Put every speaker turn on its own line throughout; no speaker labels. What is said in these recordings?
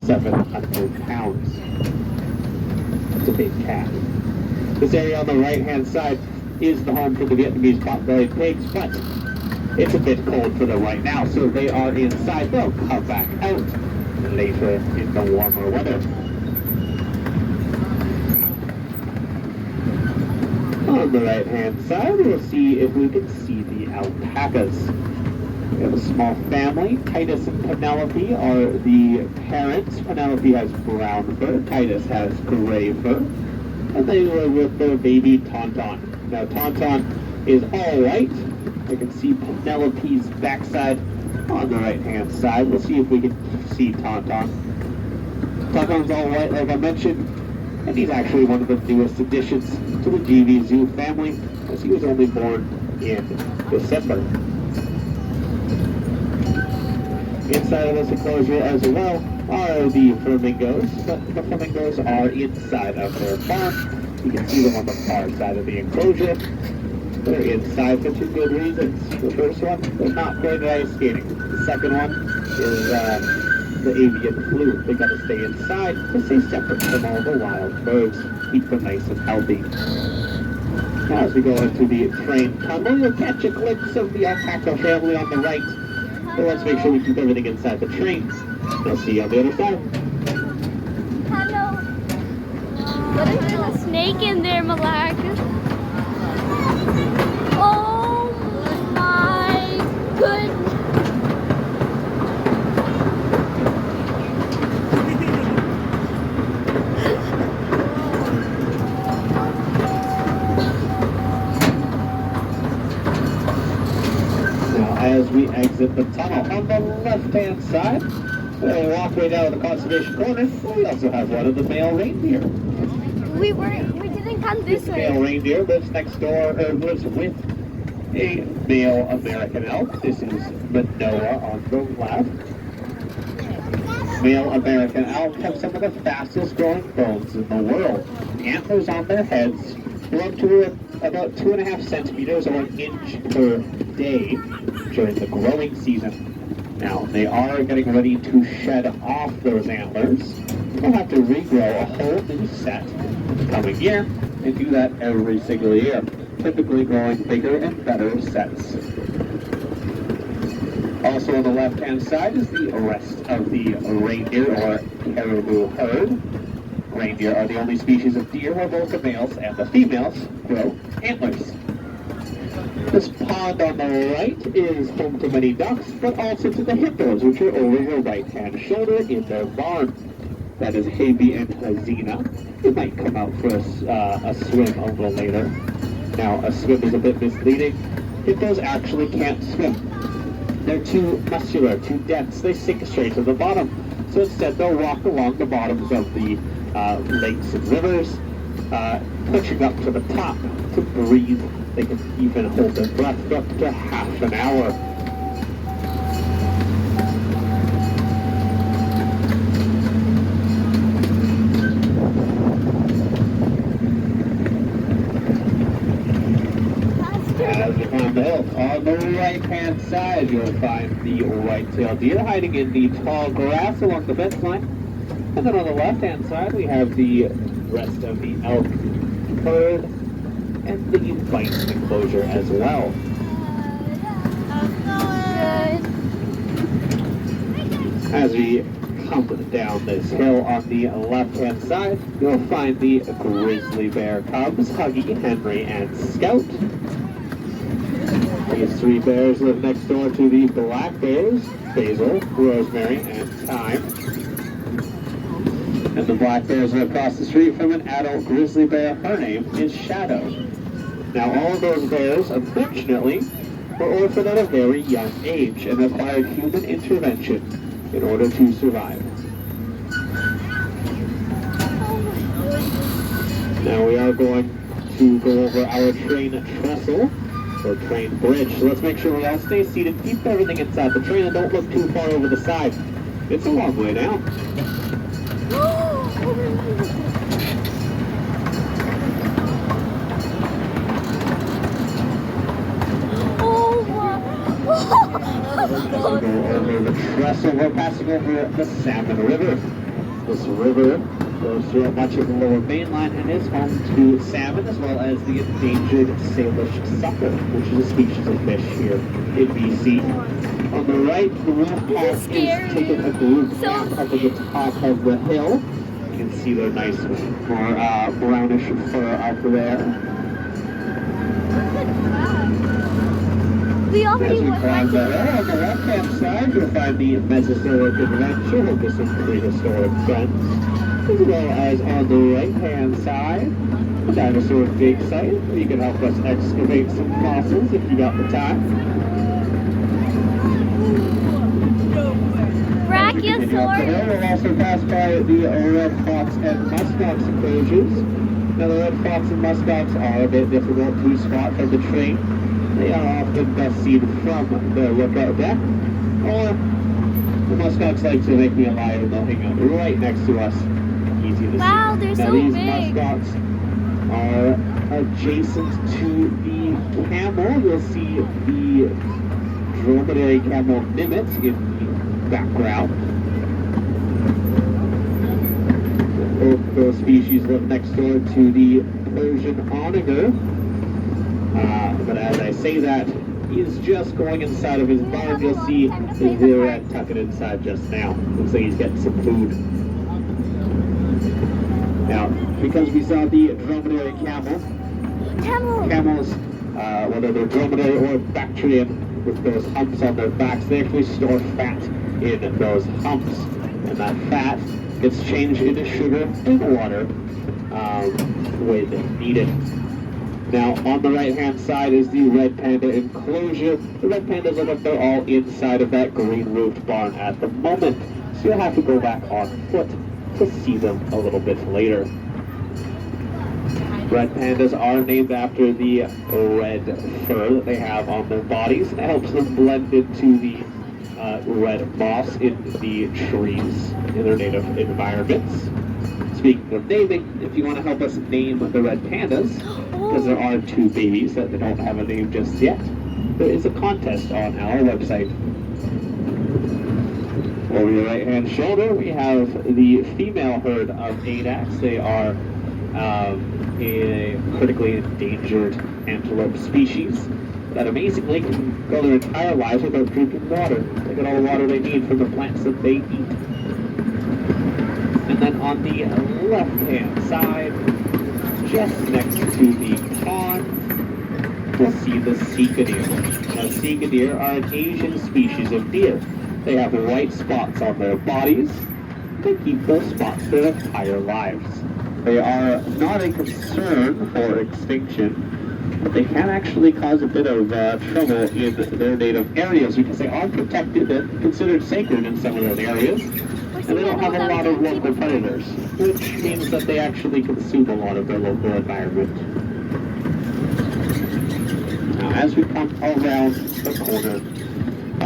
700 pounds. It's a big cat. This area on the right-hand side is the home for the Vietnamese pot-bellied pigs, but it's a bit cold for them right now, so they are inside. They'll come back out later in the warmer weather. On the right-hand side, we'll see if we can see the alpacas. We have a small family. Titus and Penelope are the parents. Penelope has brown fur, Titus has gray fur, and they live with their baby Tauntaun. Now Tauntaun is all white. I can see Penelope's backside on the right-hand side. We'll see if we can see Tauntaun. Tauntaun's all white, like I mentioned, and he's actually one of the newest additions to the GV Zoo family, as he was only born in December. Inside of this enclosure as well are the flamingos, but the flamingos are inside of their farm. You can see them on the far side of the enclosure. They're inside for two good reasons. The first one, they're not going to ice skating. The second one is the avian flu. They gotta stay inside to stay separate from all the wild birds. Keep them nice and healthy. Now as we go into the train tunnel, you'll catch a glimpse of the alpaca family on the right. So let's make sure we keep everything inside the train. We'll see you on the other side.
Hello. What is there's a snake in there, Malak? Oh my goodness.
Now as we exit the tunnel, on the left-hand side, we'll walk way down to the conservation corner. We also have one of the male reindeer.
We didn't come this
This
way.
male reindeer lives next door, or lives with a male American elk. This is Manoa on the left. Male American elk have some of the fastest growing bones in the world. The antlers on their heads grow up to about 2.5 centimeters or an inch per day during the growing season. Now, they are getting ready to shed off those antlers. They'll have to regrow a whole new set coming year and do that every single year, typically growing bigger and better sets. Also on the left-hand side is the rest of the reindeer or caribou herd. Reindeer are the only species of deer where both the males and the females grow antlers. This pond on the right is home to many ducks, but also to the hippos, which are over your right-hand shoulder in their barn. That is Habi and Hazina. They might come out for a swim a little later. Now, a swim is a bit misleading. Hippos actually can't swim. They're too muscular, too dense. They sink straight to the bottom. So instead, they'll walk along the bottoms of the lakes and rivers, pushing up to the top to breathe. They can even hold their breath for up to half an hour. As you climb the hill, on the right-hand side, you'll find the white-tailed deer hiding in the tall grass along the fence line. And then on the left-hand side, we have the rest of the elk herd and the bison enclosure as well. As we come down this hill on the left-hand side, you'll find the grizzly bear cubs, Huggy, Henry, and Scout. These three bears live next door to the black bears, Basil, Rosemary, and Thyme. And the black bears are across the street from an adult grizzly bear. Her name is Shadow. Now, all of those bears, unfortunately, were orphaned at a very young age and required human intervention in order to survive. Now we are going to go over our train trestle, or train bridge. So let's make sure we all stay seated, keep everything inside the train, and don't look too far over the side. It's a long way down. Go over the trestle. We're passing over the Salmon River. This river goes through much of the lower mainland and is home to salmon as well as the endangered Salish sucker, which is a species of fish here in BC. On the right, the wolf pack is taking a group up at the top of the hill. You can see their nice more brownish fur up there.
We already
As we
went
climb
right
the hill, on the left-hand side, you'll find the Mesozoic Adventure with some prehistoric friends, as well as on the right-hand side, the dinosaur dig site, where you can help us excavate some fossils if you got the time.
Brachiosaurus.
We'll also pass by the red fox and muskox enclosures. Now, the red fox and muskox are a bit difficult to spot from the train. They are often best seen from the lookout deck, or the muskox like to make me a liar and they'll hang out right next to us. Easy to see.
Wow, they're
now,
so
these
big.
muskox are adjacent to the camel. You'll see the dromedary camel mimic in the background. Both those species live next door to the Persian onager. But as I say that, he's just going inside of his barn. You'll see the red tucking inside just now. Looks like he's getting some food. Now, because we saw the dromedary camels, whether they're dromedary or Bactrian, with those humps on their backs, they actually store fat in those humps. And that fat gets changed into sugar and water when needed. Now, on the right-hand side is the red panda enclosure. The red pandas look like they're all inside of that green-roofed barn at the moment, so you'll have to go back on foot to see them a little bit later. Red pandas are named after the red fur that they have on their bodies. It helps them blend into the red moss in the trees in their native environments. Speaking of naming, if you want to help us name the red pandas, because there are 2 babies that they don't have a name just yet, there is a contest on our website. Over your right-hand shoulder, we have the female herd of Adax. They are a critically endangered antelope species that amazingly can go their entire lives without drinking water. They get all the water they need from the plants that they eat. And then on the left-hand side, just next to the pond, we'll see the sika deer. Now, sika deer are an Asian species of deer. They have white spots on their bodies. They keep those spots their entire lives. They are not a concern for extinction, but they can actually cause a bit of trouble in their native areas because they are protected and considered sacred in some of those areas. And they don't have a lot of local predators, which means that they actually consume a lot of their local environment. Now, as we come around the corner,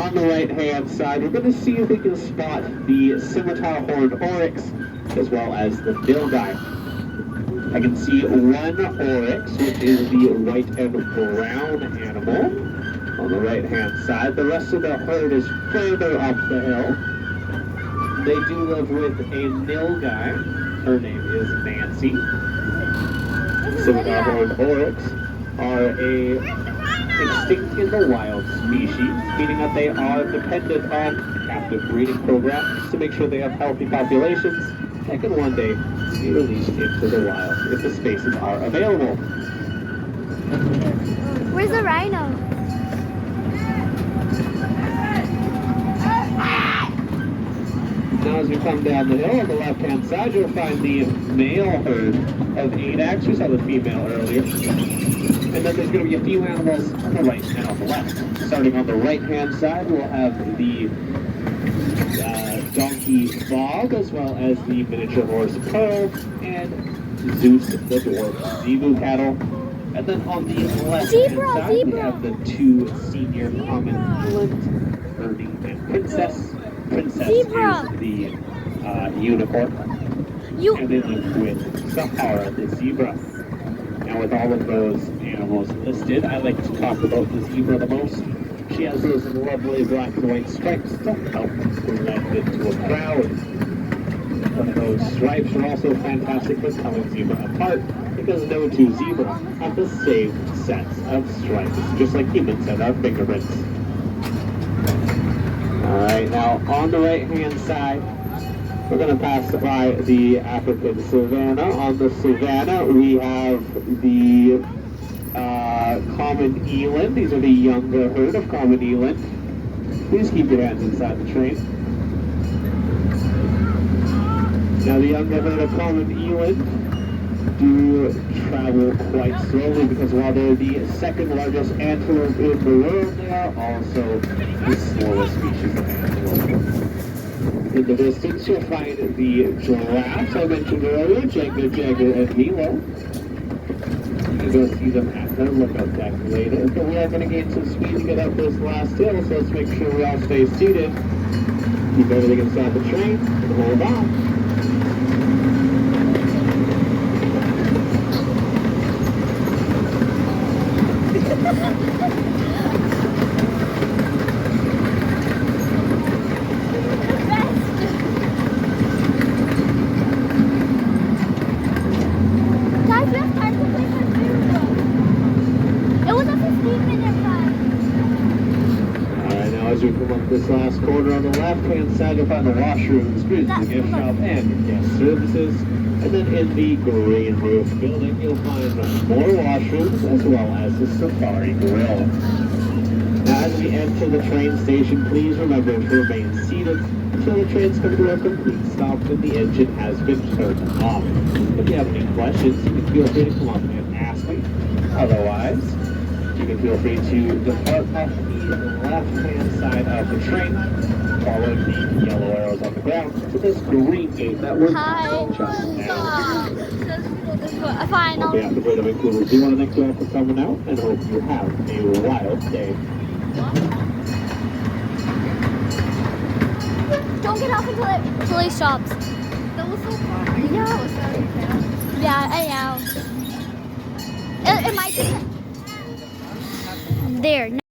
on the right-hand side, we're going to see if we can spot the scimitar-horned oryx, as well as the nilgai. I can see one oryx, which is the white and brown animal, on the right-hand side. The rest of the herd is further up the hill. They do live with a nilgai. Her name is Nancy. Scimitar-horned oryx are a extinct in the wild species, meaning that they are dependent on captive breeding programs to make sure they have healthy populations that can one day be released into the wild if the spaces are available.
Where's the rhino?
Now as we come down the hill on the left-hand side, you'll find the male herd of Adax. We saw the female earlier. And then there's going to be a few animals on the right and on the left. Starting on the right-hand side, we'll have the donkey Bob, as well as the miniature horse Pearl, and Zeus the dwarf Zebu cattle. And then on the left-hand side, we have the 2 senior common eland, Birdie and Princess. Princess is the unicorn, and they live with Sahara, the zebra. Now with all of those animals listed, I like to talk about the zebra the most. She has those lovely black and white stripes to help blend into a crowd. But those stripes are also fantastic for telling zebra apart because no two zebras have the same sets of stripes, just like humans and our fingerprints. Alright, now on the right hand side, we're going to pass by the African savanna. On the savanna, we have the common eland. These are the younger herd of common eland. Please keep your hands inside the train. Now the younger herd of common eland do travel quite slowly because while they're the second largest antelope in the world, they are also the slowest species of antelope. In the distance, you'll find the giraffes I mentioned earlier, Jenga, Jagga, and Milo. You can go see them at their lookout deck later, but we are going to gain some speed to get up this last hill, so let's make sure we all stay seated. Keep everything inside the train, and hold on. As we come up this last corner on the left-hand side, you'll find the washrooms, the gift shop, and guest services. And then in the green roof building, you'll find more washrooms as well as the safari grill. Now, as we enter the train station, please remember to remain seated until the trains come to a complete stop and the engine has been turned off. If you have any questions, you can feel free to come up and ask me. Otherwise, you can feel free to depart off the left-hand side of the train, following the yellow arrows on the ground to this green gate that we're just now.
Fine.
On behalf of the Greater Vancouver, do you want to thank you all for coming out and hope you have a wild day.
Don't get off until it stops.
That was so far. Are you
Yeah.
close out of town?
Yeah, I know. It might be there.